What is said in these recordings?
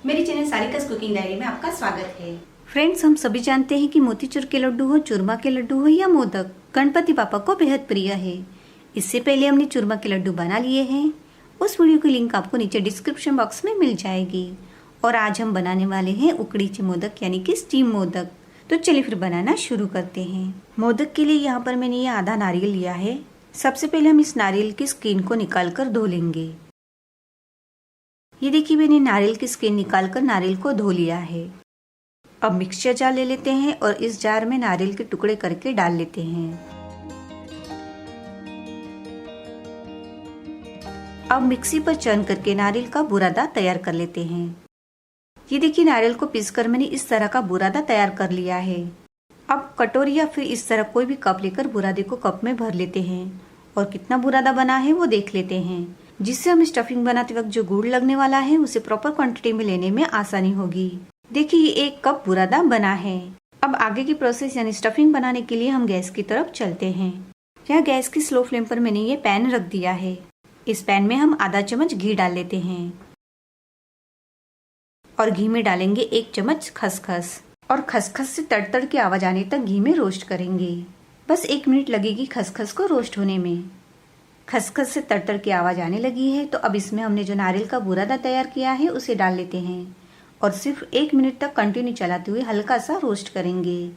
मेरे channel सारिकास cooking diary में आपका स्वागत है। फ्रेंड्स, हम सभी जानते हैं कि मोतीचूर के लड्डू हो, चूरमा के लड्डू हो या मोदक, गणपति पापा को बेहद प्रिय है। इससे पहले हमने चूरमा के लड्डू बना लिए हैं। उस वीडियो की लिंक आपको नीचे डिस्क्रिप्शन बॉक्स में मिल जाएगी। और आज हम बनाने वाले हैं उकड़ीचे मोदक यानी कि स्टीम मोदक। तो चलिए फिर बनाना शुरू करते हैं। मोदक के लिए यहाँ पर मैंने ये आधा नारियल लिया है। सबसे पहले हम इस नारियल की स्किन को निकाल कर धो लेंगे। ये देखिए, मैंने नारियल की स्किन निकालकर नारियल को धो लिया है। अब मिक्सचर जार ले लेते हैं और इस जार में नारियल के टुकड़े करके डाल लेते हैं। अब मिक्सी पर चर्न करके नारियल का बुरादा तैयार कर लेते हैं। ये देखिए, नारियल को पीसकर मैंने इस तरह का बुरादा तैयार कर लिया है। अब कटोरी या फिर इस तरह कोई भी कप लेकर बुरादे को कप में भर लेते हैं और कितना बुरादा बना है वो देख लेते हैं, जिससे हम स्टफिंग बनाते वक्त जो गुड़ लगने वाला है उसे प्रॉपर क्वांटिटी में लेने में आसानी होगी। देखिए, ये 1 कप बुरादा बना है। अब आगे की प्रोसेस यानी स्टफिंग बनाने के लिए हम गैस की तरफ चलते हैं। यहाँ गैस की स्लो फ्लेम पर मैंने ये पैन रख दिया है। इस पैन में हम आधा चम्मच घी डाल लेते हैं और घी में डालेंगे 1 चम्मच खसखस और खसखस से तड़तड़ की आवाज आने तक घी में रोस्ट करेंगे। बस 1 मिनट लगेगी खसखस को रोस्ट होने में। खसखस से तड़तड़ की आवाज आने लगी है तो अब इसमें हमने जो नारियल का बुरादा तैयार किया है उसे डाल लेते हैं और सिर्फ 1 मिनट तक कंटिन्यू चलाते हुए हल्का सा रोस्ट करेंगे।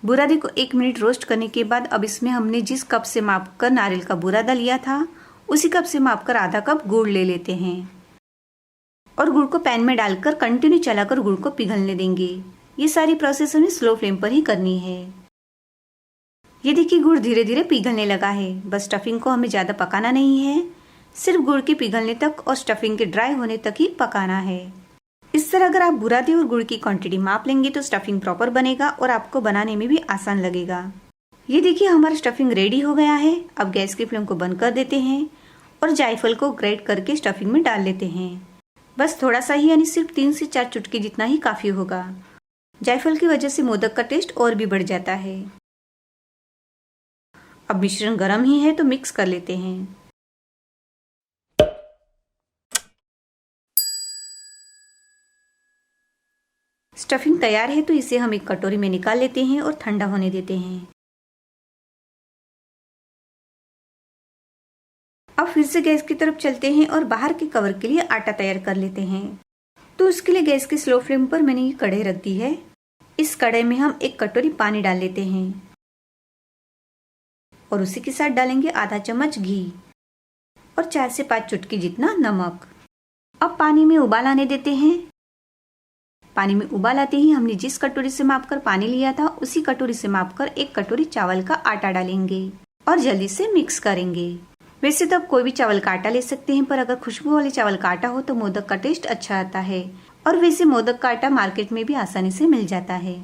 बुरादे को 1 मिनट रोस्ट करने के बाद अब इसमें हमने जिस कप से मापकर नारियल का बुरादा लिया था उसी कप से मापकर आधा कप गुड़ ले लेते हैं और गुड़ को पैन में डालकर कंटिन्यू चलाकर गुड़ को पिघलने देंगे। ये सारी प्रोसेस हमें स्लो फ्लेम पर ही करनी है। ये देखिए, गुड़ धीरे धीरे पिघलने लगा है। बस स्टफिंग को हमें ज़्यादा पकाना नहीं है, सिर्फ गुड़ के पिघलने तक और स्टफिंग के ड्राई होने तक ही पकाना है। इस तरह अगर आप बुरादे और गुड़ की क्वांटिटी माप लेंगे तो स्टफिंग प्रॉपर बनेगा और आपको बनाने में भी आसान लगेगा। ये देखिए, हमारा स्टफिंग रेडी हो गया है। अब गैस की फ्लेम को बंद कर देते हैं और जायफल को ग्रेट करके स्टफिंग में डाल लेते हैं। बस थोड़ा सा ही, यानी सिर्फ 3 से 4 चुटकी जितना ही काफ़ी होगा। जायफल की वजह से मोदक का टेस्ट और भी बढ़ जाता है। अब मिश्रण गर्म ही है तो मिक्स कर लेते हैं। स्टफिंग तैयार है तो इसे हम एक कटोरी में निकाल लेते हैं और ठंडा होने देते हैं। अब फिर से गैस की तरफ चलते हैं और बाहर के कवर के लिए आटा तैयार कर लेते हैं। तो उसके लिए गैस की स्लो फ्लेम पर मैंने ये कढ़ाई रख दी है। इस कढ़ाई में हम 1 कटोरी पानी डाल लेते हैं और उसी के साथ डालेंगे आधा चम्मच घी और 4 से 5 चुटकी जितना नमक। अब पानी में उबाल आने देते हैं। पानी में उबाल आते ही हमने जिस कटोरी से मापकर पानी लिया था उसी कटोरी से मापकर 1 कटोरी चावल का आटा डालेंगे और जल्दी से मिक्स करेंगे। वैसे तो आप कोई भी चावल का आटा ले सकते हैं, पर अगर खुशबू वाले चावल का आटा हो तो मोदक का टेस्ट अच्छा आता है। और वैसे मोदक का आटा मार्केट में भी आसानी से मिल जाता है।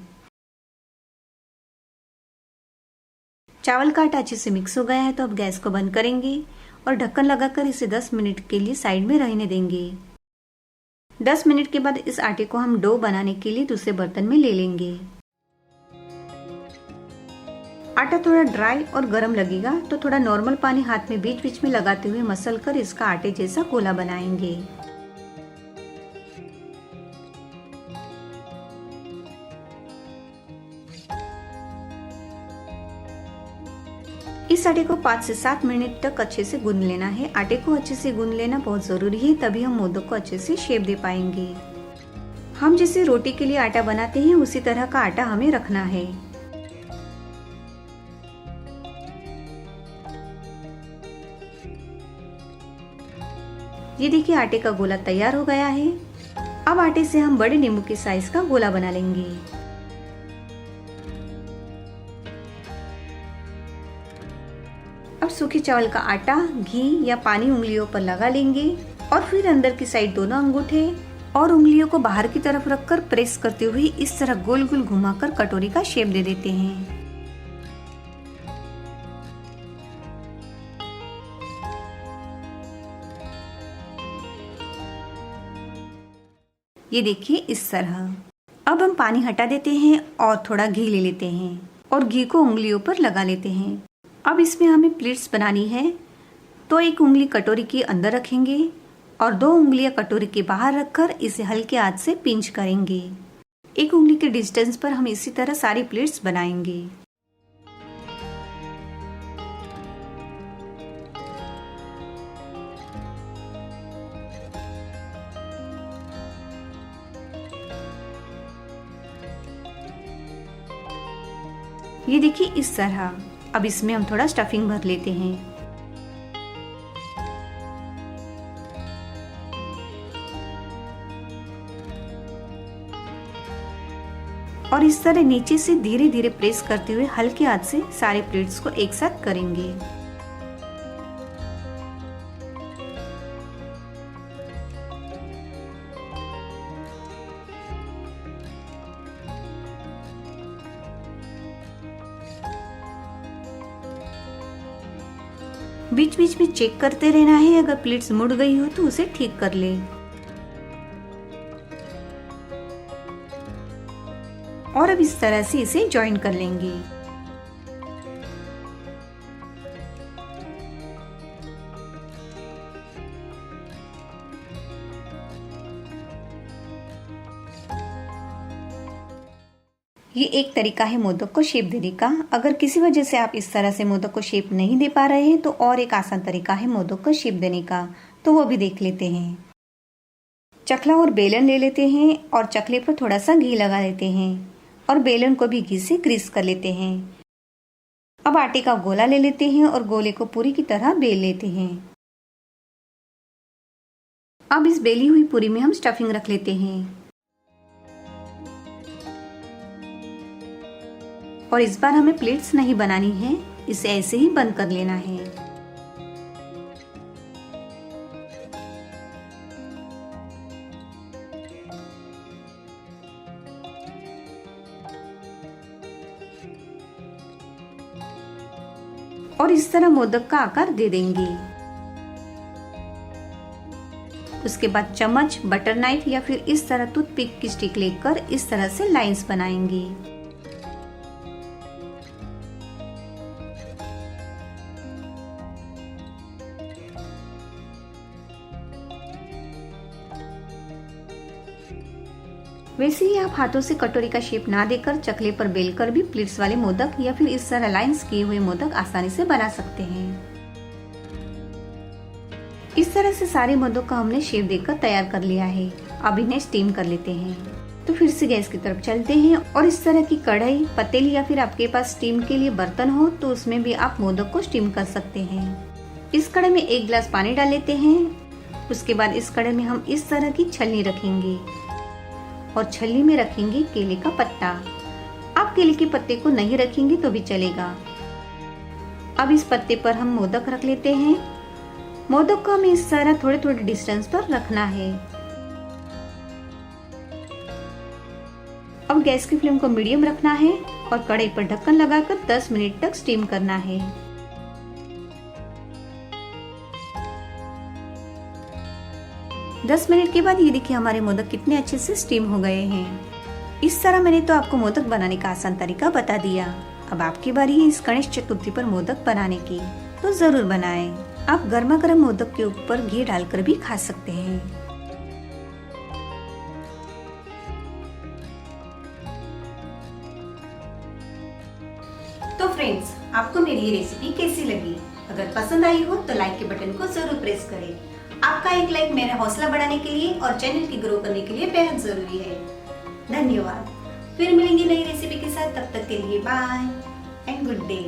चावल का आटा अच्छे से मिक्स हो गया है तो अब गैस को बंद करेंगे और ढक्कन लगाकर इसे 10 मिनट के लिए साइड में रहने देंगे। 10 मिनट के बाद इस आटे को हम डो बनाने के लिए दूसरे बर्तन में ले लेंगे। आटा थोड़ा ड्राई और गर्म लगेगा तो थोड़ा नॉर्मल पानी हाथ में बीच बीच में लगाते हुए मसल कर इसका आटे जैसा गोला बनाएंगे। इस आटे को 5 से 7 मिनट तक अच्छे से गूंद लेना है। आटे को अच्छे से गूंद लेना बहुत जरूरी है, तभी हम मोदक को अच्छे से शेप दे पाएंगे। हम जैसे रोटी के लिए आटा बनाते हैं उसी तरह का आटा हमें रखना है। ये देखिए, आटे का गोला तैयार हो गया है। अब आटे से हम बड़े नींबू के साइज का गोला बना लेंगे। अब सूखे चावल का आटा घी या पानी उंगलियों पर लगा लेंगे और फिर अंदर की साइड दोनों अंगूठे और उंगलियों को बाहर की तरफ रखकर प्रेस करते हुए इस तरह गोल गोल घुमाकर कटोरी का शेप दे देते हैं। ये देखिए, इस तरह। अब हम पानी हटा देते हैं और थोड़ा घी ले लेते हैं और घी को उंगलियों पर लगा लेते हैं। अब इसमें हमें प्लेट्स बनानी है तो एक उंगली कटोरी के अंदर रखेंगे और 2 उंगलियां कटोरी के बाहर रखकर इसे हल्के हाथ से पिंच करेंगे। 1 उंगली के डिस्टेंस पर हम इसी तरह सारी प्लेट्स बनाएंगे। ये देखिए इस तरह। अब इसमें हम थोड़ा स्टफिंग भर लेते हैं। और इस तरह नीचे से धीरे धीरे प्रेस करते हुए हल्के हाथ से सारे प्लेट्स को एक साथ करेंगे। बीच बीच में चेक करते रहना है, अगर प्लेट्स मुड़ गई हो तो उसे ठीक कर ले। और अब इस तरह से इसे जॉइन कर लेंगे। ये एक तरीका है मोदक को शेप देने का। अगर किसी वजह से आप इस तरह से मोदक को शेप नहीं दे पा रहे हैं तो और एक आसान तरीका है मोदक को शेप देने का, तो वो भी देख लेते हैं। चकला और बेलन ले लेते हैं और चकले पर थोड़ा सा घी लगा लेते हैं और बेलन को भी घी से ग्रीस कर लेते हैं। अब आटे का गोला ले लेते हैं और गोले को पूरी की तरह बेल लेते हैं। अब इस बेली हुई पूरी में हम स्टफिंग रख लेते हैं और इस बार हमें प्लेट्स नहीं बनानी है, इसे ऐसे ही बंद कर लेना है। और इस तरह मोदक का आकार दे देंगे। उसके बाद चम्मच, बटर नाइफ या फिर इस तरह टूथपिक की स्टिक लेकर इस तरह से लाइंस बनाएंगे। वैसे ही आप हाथों से कटोरी का शेप ना देकर चकले पर बेलकर भी प्लेट्स वाले मोदक या फिर इस तरह लाइंस किए हुए मोदक आसानी से बना सकते हैं। इस तरह से सारे मोदक का हमने शेप देकर तैयार कर लिया है। अब इन्हें स्टीम कर लेते हैं। तो फिर से गैस की तरफ चलते हैं और इस तरह की कढ़ाई, पतीली या फिर आपके पास स्टीम के लिए बर्तन हो तो उसमें भी आप मोदक को स्टीम कर सकते हैं। इस कढ़ाई में 1 गिलास पानी डाल लेते हैं। उसके बाद इस कढ़ाई में हम इस तरह की छलनी रखेंगे और छलनी में रखेंगे केले का पत्ता। आप केले के पत्ते को नहीं रखेंगे तो भी चलेगा। अब इस पत्ते पर हम मोदक रख लेते हैं। मोदक को हमें इस तरह थोड़े थोड़े डिस्टेंस पर रखना है। अब गैस की फ्लेम को मीडियम रखना है और कढ़ाई पर ढक्कन लगाकर 10 मिनट तक स्टीम करना है। दस मिनट के बाद ये देखिए हमारे मोदक कितने अच्छे से स्टीम हो गए हैं। इस तरह मैंने तो आपको मोदक बनाने का आसान तरीका बता दिया। अब आपकी बारी है इस गणेश चतुर्थी पर मोदक बनाने की, तो जरूर बनाएं। आप गर्मा गर्म मोदक के ऊपर घी डालकर भी खा सकते हैं। तो फ्रेंड्स, आपको मेरी ये रेसिपी कैसी लगी? अगर पसंद आई हो तो लाइक के बटन को जरूर प्रेस करें। आपका एक लाइक मेरा हौसला बढ़ाने के लिए और चैनल की ग्रो करने के लिए बेहद जरूरी है। धन्यवाद। फिर मिलेंगे नई रेसिपी के साथ, तब तक के लिए बाय एंड गुड डे।